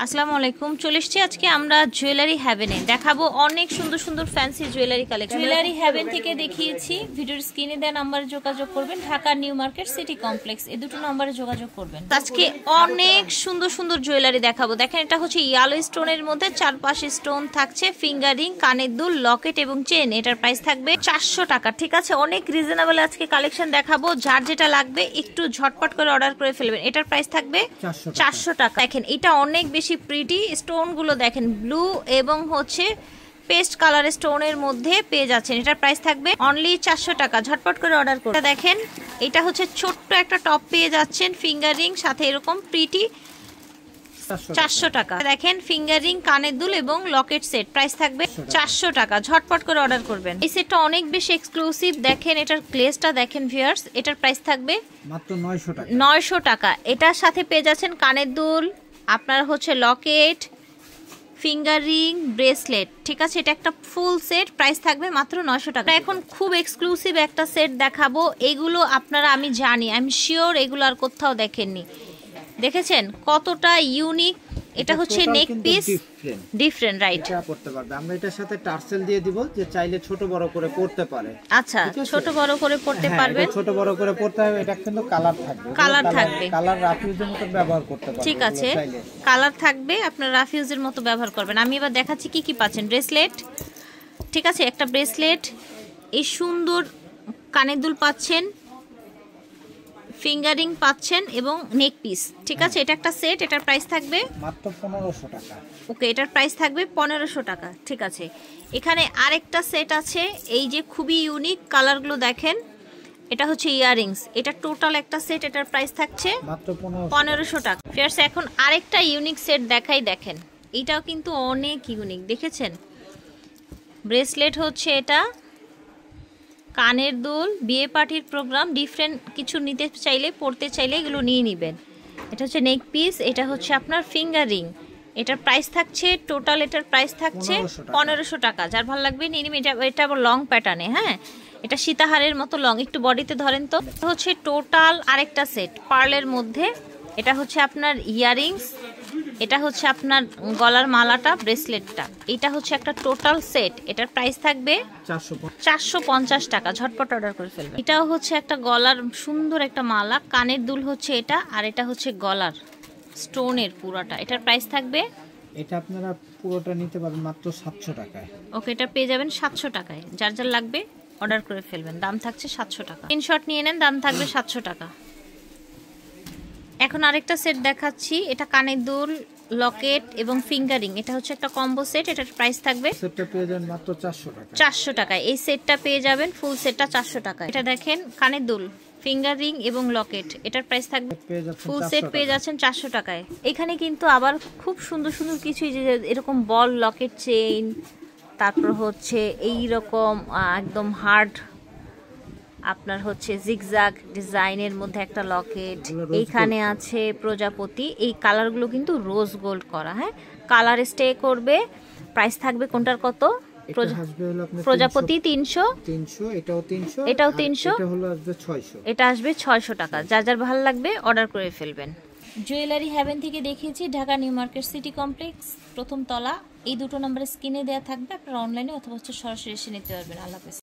আসসালামু আলাইকুম। চলে এসেছি আজকে আমরা জুয়েলারি হ্যাভেনে দেখাবো অনেক সুন্দর সুন্দর fancy jewellery collection. Jewellery haven থেকে দেখিয়েছি। ভিডিওর স্ক্রিনে দেওয়া নম্বরে যোগাযোগ করবেন। Dhaka new market city complex, এই দুটো নম্বরে যোগাযোগ করবেন। আজকে অনেক সুন্দর সুন্দর জুয়েলারি দেখাবো। দেখেন, এটা হচ্ছে ইয়েলো স্টোনের মধ্যে চারপাশে স্টোন থাকছে, ফিঙ্গারিং, কানের দুল, লকেট এবং চেন। এটার প্রাইস থাকবে 400 টাকা। ঠিক আছে, অনেক রিজনেবল আজকে কালেকশন দেখাবো। যার যেটা লাগবে একটু ঝটপট করে অর্ডার করে ফেলবেন। এটার প্রাইস থাকবে 400 টাকা। দেখেন, এটা অনেক বেশি প্রিটি। স্টোন গুলো দেখেন, ব্লু এবং হচ্ছে পেস্ট কালারের স্টোনের মধ্যে পেয়ে যাচ্ছেন। এটার প্রাইস থাকবে অনলি 400 টাকা। ঝটপট করে অর্ডার করুন। দেখেন, এটা হচ্ছে ছোট্ট একটা টপ পেয়ে যাচ্ছেন, ফিঙ্গারিং সাথে এরকম প্রিটি, 400 টাকা। দেখেন, ফিঙ্গারিং, কানের দুল এবং লকেট সেট, প্রাইস থাকবে 400 টাকা। ঝটপট করে অর্ডার করবেন। এই সেটটা অনেক বেশি এক্সক্লুসিভ। দেখেন, এটার গ্লেজটা দেখেন ভিউয়ার্স। এটার প্রাইস থাকবে মাত্র 900 টাকা। 900 টাকা। এটার সাথে পেয়ে যাচ্ছেন কানের দুল, আপনার হচ্ছে লকেট, ফিঙ্গারিং, ব্রেসলেট। ঠিক আছে, এটা একটা ফুল সেট, প্রাইস থাকবে মাত্র 900 টাকা। এখন খুব এক্সক্লুসিভ একটা সেট দেখাবো। এগুলো আপনারা, আমি জানি, আমি শিওর এগুলো আর কোথাও দেখেননি। দেখেছেন কতটা ইউনিক। এটা হচ্ছে নেক পিস, ডিফারেন্ট, রাইট? এটা করতে পারবে। আমরা এটার সাথে টার্সেল দিয়ে দিব, যে চাইলে ছোট বড় করে পড়তে পারে। আচ্ছা, ছোট বড় করে পড়তে পারবে। ছোট বড় করে পড়তে হবে। এটা কিন্তু কালার থাকবে, কালার রাফিউজের মতো ব্যবহার করতে পারবে। ঠিক আছে, কালার থাকবে, আপনার রাফিউজের মতো ব্যবহার করবেন। আমি এবার দেখাচ্ছি কি কি পাচ্ছেন। ব্রেসলেট, ঠিক আছে, একটা ব্রেসলেট, এই সুন্দর কানের দুল পাচ্ছেন, ফিঙ্গারিং পাচ্ছেন এবং নেক পিস। ঠিক আছে, এটা একটা সেট। এটার প্রাইস থাকবে মাত্র 1500 টাকা। ওকে, এটার প্রাইস থাকবে 1500 টাকা। ঠিক আছে, এখানে আরেকটা সেট আছে, এই যে খুবই ইউনিক কালারগুলো দেখেন। এটা হচ্ছে ইয়াররিংস, এটা টোটাল একটা সেট। এটার প্রাইস থাকছে মাত্র 1500 টাকা। ফিয়ার্স, এখন আরেকটা ইউনিক সেট দেখাই। দেখেন, এটাও কিন্তু অনেক ইউনিক। দেখেছেন, ব্রেসলেট হচ্ছে এটা, কানের দুল, বিয়ে পার্টির প্রোগ্রাম, ডিফারেন্ট কিছু নিতে চাইলে, পড়তে চাইলে এগুলো নিয়ে নেবেন। এটা hচ্ছে নেক পিস, এটা হচ্ছে আপনার ফিঙ্গারিং। এটার প্রাইস থাকছে টোটাল, এটার প্রাইস থাকছে 1500 টাকা। যার ভালো লাগবে নিয়ে নেবেন। এটা আবার লং প্যাটার্নে। হ্যাঁ, এটা সীতাহারের মতো লং। একটু বডিতে ধরেন তো। হচ্ছে টোটাল আরেকটা সেট পার্লের মধ্যে। এটা হচ্ছে আপনার ইয়াররিংস, এটা হচ্ছে আপনার গলার মালাটা, ব্রেসলেটটা। এটা হচ্ছে একটা টোটাল সেট। এটার প্রাইস থাকবে 450 টাকা। ঝটপট অর্ডার করে ফেলবেন। এটাও হচ্ছে একটা গলার সুন্দর একটা মালা, কানের দুল হচ্ছে এটা, আর এটা হচ্ছে গলার স্টোনের পুরাটা। এটার প্রাইস থাকবে, এটা আপনারা পুরোটা নিতে পারবেন মাত্র 700 টাকায়। ওকে, এটা পেয়ে যাবেন 700 টাকায়। যার যার লাগবে অর্ডার করে ফেলবেন। দাম থাকছে 700 টাকা। স্ক্রিনশট নিয়ে নেন, দাম থাকবে 700 টাকা। এখন আরেকটা সেট দেখাচ্ছি। এটা কানের দুল, লকেট এবং ফিঙ্গারিং। এটা হচ্ছে একটা কম্বো সেট। এটার প্রাইস থাকবে, সেটটা পেয়ে যাবেন মাত্র 400 টাকা। 400 টাকায় এই সেটটা পেয়ে যাবেন। ফুল সেটটা 400 টাকায়। এটা দেখেন, কানের দুল, ফিঙ্গারিং এবং লকেট। এটার প্রাইস থাকবে, ফুল সেট পেয়ে যাচ্ছেন 400 টাকায়। এখানে কিন্তু আবার খুব সুন্দর সুন্দর কিছু, যে এরকম বল লকেট চেইন, তারপর হচ্ছে এই রকম একদম হার্ড আপনার হচ্ছে জিগজাগ ডিজাইনের মধ্যে একটা লকেট। এইখানে আছে প্রজাপতি। এই কালারগুলো কিন্তু রোজ গোল্ড করা। হ্যাঁ, কালার স্টে করবে। প্রাইস থাকবে কোনটার কত? প্রজাপতি 300, এটাও 300, এটাও 300, এটা হলো আসবে 600। এটা আসবে 600 টাকা। যার যার ভালো লাগবে অর্ডার করে ফেলবেন। জুয়েলারি হ্যাভেন থেকে দেখিয়েছি, Dhaka new market city complex, প্রথম তলা। এই দুটো নম্বরে স্ক্রিনে দেওয়া থাকবে। আপনারা অনলাইনে অথবা সরাসরি এসে নিতে পারবেন। আল্লাহ হাফেজ।